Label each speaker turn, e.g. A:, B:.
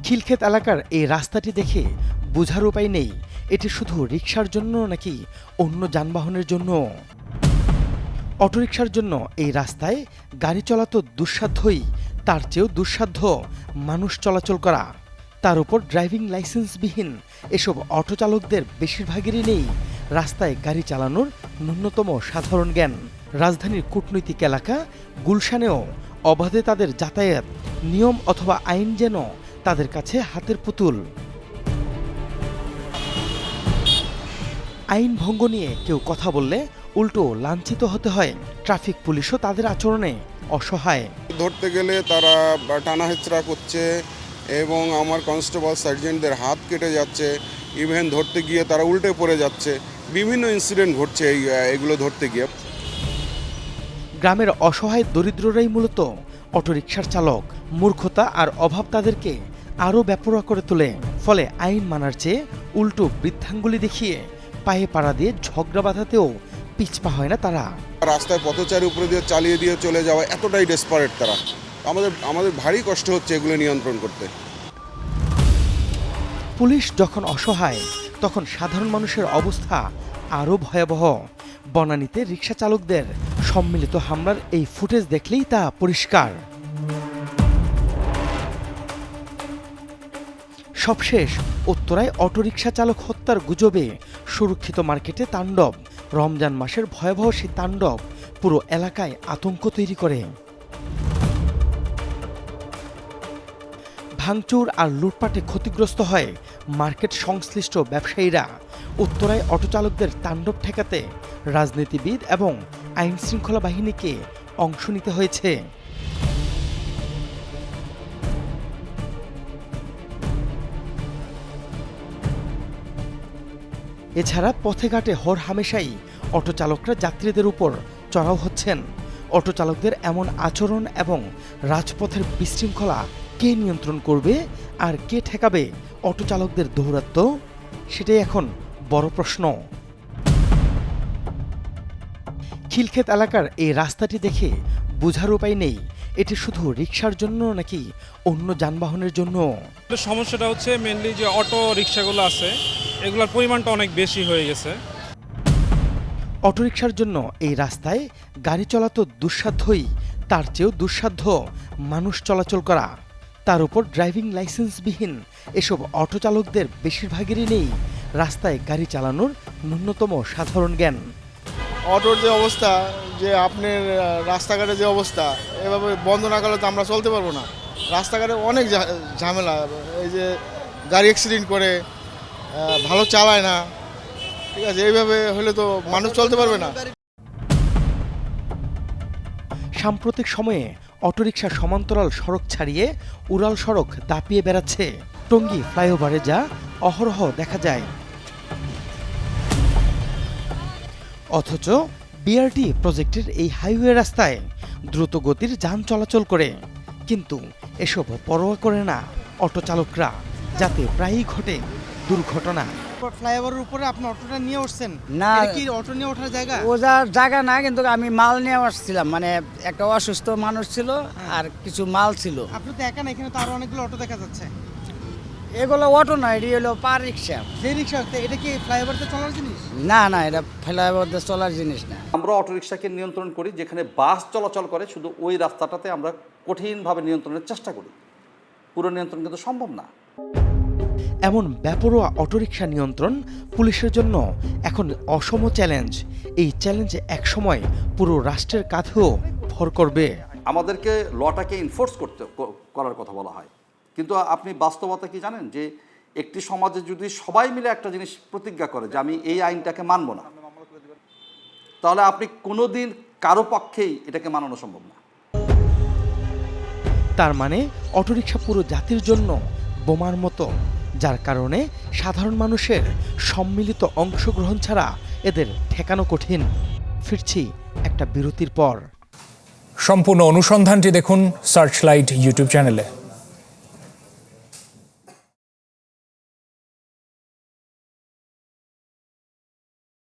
A: খিলক্ষেত এলাকার এই রাস্তাটি দেখে বোঝার উপায় নেই এটি শুধু রিকশার জন্য নাকি অন্য যানবাহনের জন্য। অটোরিকশার জন্য এই রাস্তায় গাড়ি চলা তো দুঃসাধ্যই, তার চেয়েও দুঃসাধ্য মানুষ চলাচল করা। তার উপর ড্রাইভিং লাইসেন্সবিহীন এসব অটো চালকদের বেশিরভাগেরই নেই রাস্তায় গাড়ি চালানোর ন্যূনতম সাধারণ জ্ঞান। রাজধানীর কূটনৈতিক এলাকা গুলশানেও অবাধে তাদের যাতায়াত, নিয়ম অথবা আইন যেন তাদের কাছে হাতের পুতুল। আইন ভঙ্গ নিয়ে কেউ কথা বললে উল্টো লাঞ্ছিত হতে হয়। ট্রাফিক পুলিশও তাদের আচরণে অসহায়।
B: ধরতে গেলে তারা টানা হেচড়া করছে এবং আমার কনস্টেবল সার্জেন্টদের হাত কেটে যাচ্ছে, ইভেন ধরতে গিয়ে তারা উল্টে পড়ে যাচ্ছে। বিভিন্ন ইনসিডেন্ট ঘটছে এগুলো ধরতে গিয়ে।
A: গ্রামের অসহায় দরিদ্ররাই মূলত অটোরিকশার চালক। মূর্খতা আর অভাব তাদেরকে আরও বেপরোয়া করে তোলে। ফলে আইন মানার চেয়ে উল্টো বৃদ্ধাঙ্গুলি দেখিয়ে পায়ে পাড়া দিয়ে ঝগড়া বাঁধাতেও পিছপা হয় না তারা।
B: রাস্তায় পথচারী উপরে দিয়ে চালিয়ে দিয়ে চলে যাওয়া এতটাই ডেসপারেট তারা। আমাদের ভারী কষ্ট হচ্ছে এগুলো নিয়ন্ত্রণ করতে।
A: পুলিশ যখন অসহায় তখন সাধারণ মানুষের অবস্থা আরও ভয়াবহ। বনানীতে রিকশা চালকদের সম্মিলিত হামলার এই ফুটেজ দেখলেই তা পরিষ্কার। সবশেষ উত্তরায় অটোরিকশা চালক হত্যার গুজবে সুরক্ষিত মার্কেটে তাণ্ডব। রমজান মাসের ভয়াবহ সেই তাণ্ডব পুরো এলাকায় আতঙ্ক তৈরি করে। ভাঙচুর আর লুটপাটে ক্ষতিগ্রস্ত হয় মার্কেট সংশ্লিষ্ট ব্যবসায়ীরা। উত্তরায় অটো চালকদের তাণ্ডব ঠেকাতে রাজনীতিবিদ এবং আইন শৃঙ্খলা বাহিনীকে অংশ নিতে হয়েছে। এছাড়া পথে ঘাটে হরহামেশাই অটো চালকরা যাত্রীদের উপর চড়াও হচ্ছেন। অটো চালকদের এমন আচরণ এবং রাজপথের বিশৃঙ্খলা কে নিয়ন্ত্রণ করবে আর কে ঠেকাবে অটো চালকদের দৌরাত্ম্য, সেটাই এখন বড় প্রশ্ন। খিলক্ষেত এলাকার এই রাস্তাটি দেখে বোঝার উপায় নেই এটি শুধু রিকশার জন্য নাকি অন্য যানবাহনের জন্য।
C: সমস্যাটা হচ্ছে মেনলি যে অটো রিকশাগুলো আছে এগুলোর পরিমাণটা অনেক বেশি হয়ে গেছে।
A: অটোরিকশার জন্য এই রাস্তায় গাড়ি চলা তো দুঃসাধ্যই, তার চেয়েও দুঃসাধ্য মানুষ চলাচল করা। তার উপর ড্রাইভিং লাইসেন্সবিহীন এসব অটো চালকদের বেশিরভাগেরই নেই রাস্তায় গাড়ি চালানোর ন্যূনতম সাধারণ জ্ঞান।
D: অটোর যে অবস্থা, যে আপনার রাস্তাঘাটের যে অবস্থা, এভাবে বন্ধ না করলে তো আমরা চলতে পারবো না। রাস্তাঘাটে অনেক ঝামেলা, এই যে গাড়ি অ্যাক্সিডেন্ট করে, ভালো চালায় না, ঠিক আছে, এইভাবে হলে তো মানুষ চলতে পারবে না।
A: সাম্প্রতিক সময়ে অটোরিকশা সমান্তরাল সড়ক ছাড়িয়ে উড়াল সড়ক দাপিয়ে বেড়াচ্ছে। টঙ্গী ফ্লাইওভারে যা অহরহ দেখা যায়। অথচ বিআরটি প্রজেক্টের এই হাইওয়ে রাস্তায় দ্রুত গতির যান চলাচল করে, কিন্তু এসব পরোয়া করে না অটো চালকরা, যাতে প্রায়ই ঘটে দুর্ঘটনা।
E: ফ্লাইওভারের উপরে আপনি অটোটা নিয়ে উঠছেন
F: না,
E: এটা কি অটো নিয়ে ওঠার জায়গা?
F: ওজার জায়গা না, কিন্তু আমি মাল নিয়ে আসছিলাম। মানে একটা অসুস্থ মানুষ ছিল আর কিছু মাল ছিল।
E: আপনি তো একা না, এখানে তো আরো অনেকগুলো অটো দেখা যাচ্ছে।
F: এগুলো অটো না, এটি হলো পার রিক্সা।
E: যে রিক্সা, এটা কি ফ্লাইওভারতে চলার জিনিস?
F: না না, এটা ফ্লাইওভারতে চলার জিনিস না।
G: আমরা অটোরিকশাকে নিয়ন্ত্রণ করি, যেখানে বাস চলাচল করে শুধু ওই রাস্তাটাতে আমরা কঠিনভাবে নিয়ন্ত্রণের চেষ্টা করি। পুরো নিয়ন্ত্রণ কিন্তু সম্ভব না।
A: এমন বেপরোয়া অটোরিকশা নিয়ন্ত্রণ পুলিশের জন্য এখন অসম চ্যালেঞ্জ। এই চ্যালেঞ্জ একসময় পুরো রাষ্ট্রের কাঁধেও ভর করবে।
G: আমাদেরকে লটাকে ইনফোর্স করার কথা বলা হয়, কিন্তু আপনি বাস্তবতা কি জানেন যে একটি সমাজে যদি সবাই মিলে একটা জিনিস প্রতিজ্ঞা করে যে আমি এই আইনটাকে মানব না, তাহলে আপনি কোনোদিন কারো পক্ষেই এটাকে মানানো সম্ভব না।
A: তার মানে অটোরিকশা পুরো জাতির জন্য বোমার মতো, যার কারণে সাধারণ মানুষের সম্মিলিত অংশগ্রহণ ছাড়া এদের ঠেকানো কঠিন। ফিরছি একটা বিরতির পর।
H: সম্পূর্ণ অনুসন্ধানটি দেখুন সার্চলাইট ইউটিউব চ্যানেলে।